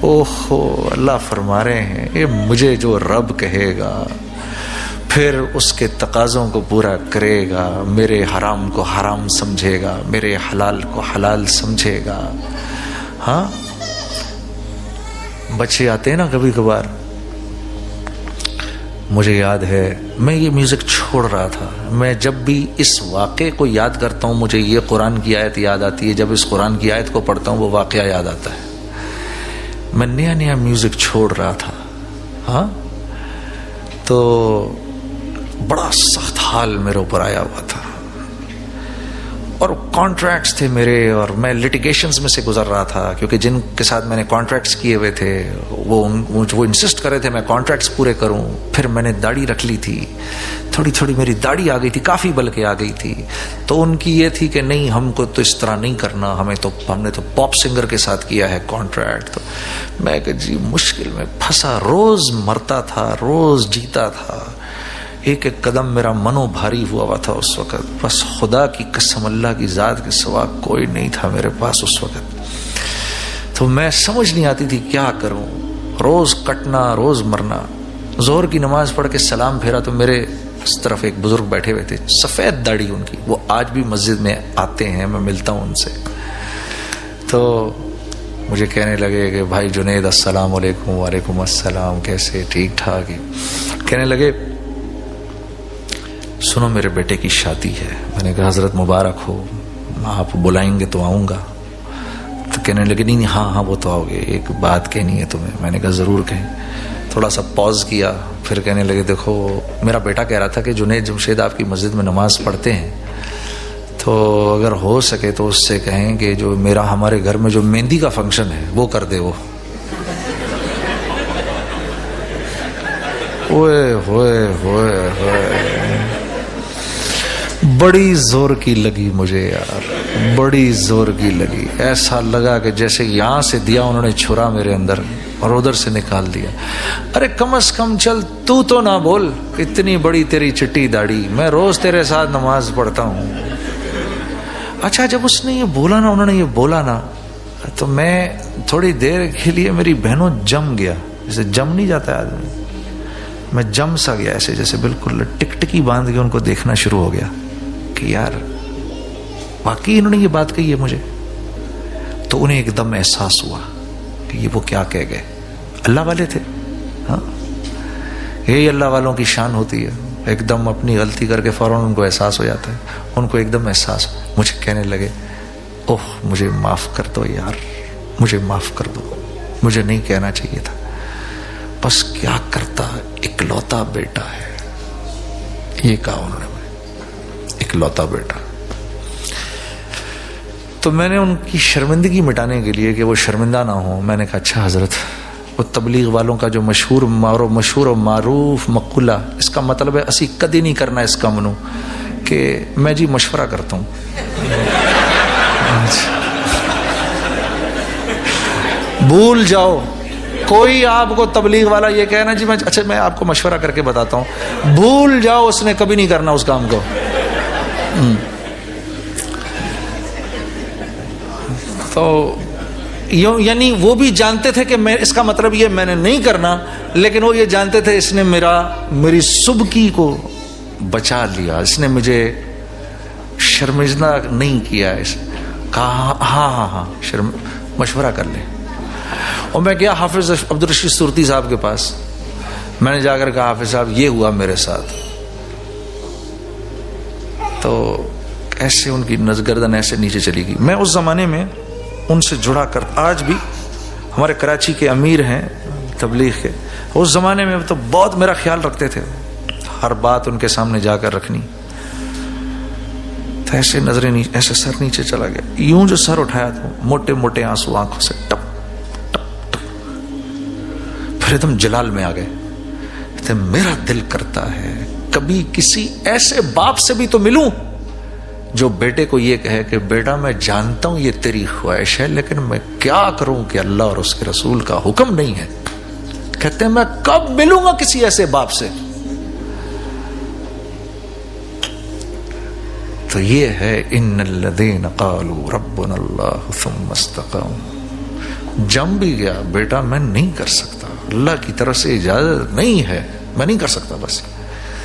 اوہو اللہ فرما رہے ہیں یہ مجھے جو رب کہے گا پھر اس کے تقاضوں کو پورا کرے گا، میرے حرام کو حرام سمجھے گا، میرے حلال کو حلال سمجھے گا۔ ہاں بچے آتے ہیں نا کبھی کبھار، مجھے یاد ہے میں یہ میوزک چھوڑ رہا تھا، میں جب بھی اس واقعے کو یاد کرتا ہوں مجھے یہ قرآن کی آیت یاد آتی ہے، جب اس قرآن کی آیت کو پڑھتا ہوں وہ واقعہ یاد آتا ہے۔ میں نیا نیا میوزک چھوڑ رہا تھا، ہاں تو بڑا سخت حال میرے اوپر آیا ہوا تھا، اور کانٹریکٹس تھے میرے، اور میں لٹیگیشنز میں سے گزر رہا تھا، کیونکہ جن کے ساتھ میں نے کانٹریکٹس کیے ہوئے تھے وہ انسسٹ کر رہے تھے میں کانٹریکٹس پورے کروں۔ پھر میں نے داڑھی رکھ لی تھی، تھوڑی تھوڑی میری داڑھی آ گئی تھی، کافی بلکہ آ گئی تھی، تو ان کی یہ تھی کہ نہیں ہم کو تو اس طرح نہیں کرنا، ہم نے تو پاپ سنگر کے ساتھ کیا ہے کانٹریکٹ۔ تو میں کہ جی مشکل میں پھنسا، روز مرتا تھا روز جیتا تھا، ایک ایک قدم میرا منو بھاری ہوا تھا اس وقت، بس خدا کی قسم اللہ کی ذات کے سوا کوئی نہیں تھا میرے پاس اس وقت۔ تو میں سمجھ نہیں آتی تھی کیا کروں، روز کٹنا روز مرنا۔ ظہر کی نماز پڑھ کے سلام پھیرا تو میرے اس طرف ایک بزرگ بیٹھے ہوئے تھے، سفید داڑھی ان کی، وہ آج بھی مسجد میں آتے ہیں، میں ملتا ہوں ان سے۔ تو مجھے کہنے لگے کہ بھائی جنید السلام علیکم۔ وعلیکم السلام، کیسے؟ ٹھیک ٹھاک۔ کہنے لگے سنو میرے بیٹے کی شادی ہے۔ میں نے کہا حضرت مبارک ہو، آپ بلائیں گے تو آؤں گا۔ تو کہنے لگے نہیں ہاں وہ تو آؤ گے، ایک بات کہنی ہے تمہیں۔ میں نے کہا ضرور کہیں۔ تھوڑا سا پاز کیا، پھر کہنے لگے دیکھو میرا بیٹا کہہ رہا تھا کہ جنید جمشید آپ کی مسجد میں نماز پڑھتے ہیں، تو اگر ہو سکے تو اس سے کہیں کہ جو میرا ہمارے گھر میں جو مہندی کا فنکشن ہے وہ کر دے وہ۔ ہوئے ہوئے ہوئے ہوئے، بڑی زور کی لگی مجھے یار، بڑی زور کی لگی، ایسا لگا کہ جیسے یہاں سے دیا انہوں نے چھرا میرے اندر اور ادھر سے نکال دیا۔ ارے کم از کم چل تو نہ بول، اتنی بڑی تیری چٹی داڑھی، میں روز تیرے ساتھ نماز پڑھتا ہوں۔ اچھا جب اس نے یہ بولا نا، انہوں نے یہ بولا نا، تو میں تھوڑی دیر کے لیے میری بہنوں جم گیا، جیسے جم نہیں جاتا ہے آدمی، میں جم سا گیا ایسے، جیسے بالکل ٹکٹکی باندھ کے ان کو دیکھنا شروع ہو گیا کہ یار واقعی انہوں نے یہ بات کہی ہے مجھے۔ تو انہیں ایک دم احساس ہوا کہ یہ وہ کیا کہہ گئے، اللہ والے تھے، ہاں یہی اللہ والوں کی شان ہوتی ہے، ایک دم اپنی غلطی کر کے فوراً ان کو احساس ہو جاتا ہے، ان کو ایک دم احساس۔ مجھے کہنے لگے اوہ مجھے معاف کر دو یار، مجھے معاف کر دو، مجھے نہیں کہنا چاہیے تھا، بس کیا کرتا، اکلوتا بیٹا ہے، یہ کہا انہوں نے، اکلوتا بیٹا۔ تو میں نے ان کی شرمندگی مٹانے کے لیے کہ وہ شرمندہ نہ ہوں، میں نے کہا اچھا حضرت، وہ تبلیغ والوں کا جو مشہور و معروف مقولہ، اس کا مطلب ہے اسی کدی نہیں کرنا اس کا منو، کہ میں جی مشورہ کرتا ہوں۔ بھول جاؤ، کوئی آپ کو تبلیغ والا یہ کہنا جی میں آپ کو مشورہ کر کے بتاتا ہوں، بھول جاؤ، اس نے کبھی نہیں کرنا اس کام کو۔ تو یعنی وہ بھی جانتے تھے کہ میں اس کا مطلب یہ میں نے نہیں کرنا، لیکن وہ یہ جانتے تھے اس نے میری سبکی کو بچا لیا، اس نے مجھے شرمندہ نہیں کیا، اس کہا ہاں مشورہ کر لیں۔ اور میں گیا حافظ عبدالرشید صورتی صاحب کے پاس، میں نے جا کر کہا حافظ صاحب یہ ہوا میرے ساتھ۔ تو ایسے ان کی گردن ایسے نیچے چلی گئی۔ میں اس زمانے میں ان سے جڑا کر، آج بھی ہمارے کراچی کے امیر ہیں تبلیغ کے، اس زمانے میں تو بہت میرا خیال رکھتے تھے، ہر بات ان کے سامنے جا کر رکھنی۔ تو ایسے نظریں نیچے، ایسے سر نیچے چلا گیا، یوں جو سر اٹھایا تھا موٹے موٹے آنسو آنکھوں سے ٹپ ٹپ ٹپ، پھر ایک دم جلال میں آ گئے۔ میرا دل کرتا ہے کبھی کسی ایسے باپ سے بھی تو ملوں جو بیٹے کو یہ کہے کہ بیٹا میں جانتا ہوں یہ تیری خواہش ہے، لیکن میں کیا کروں کہ اللہ اور اس کے رسول کا حکم نہیں ہے۔ کہتے ہیں میں کب ملوں گا کسی ایسے باپ سے؟ تو یہ ہے ان الذین قالوا ربنا اللہ ثم استقاموا، جم بھی گیا، بیٹا میں نہیں کر سکتا، اللہ کی طرف سے اجازت نہیں ہے، میں نہیں کر سکتا، بس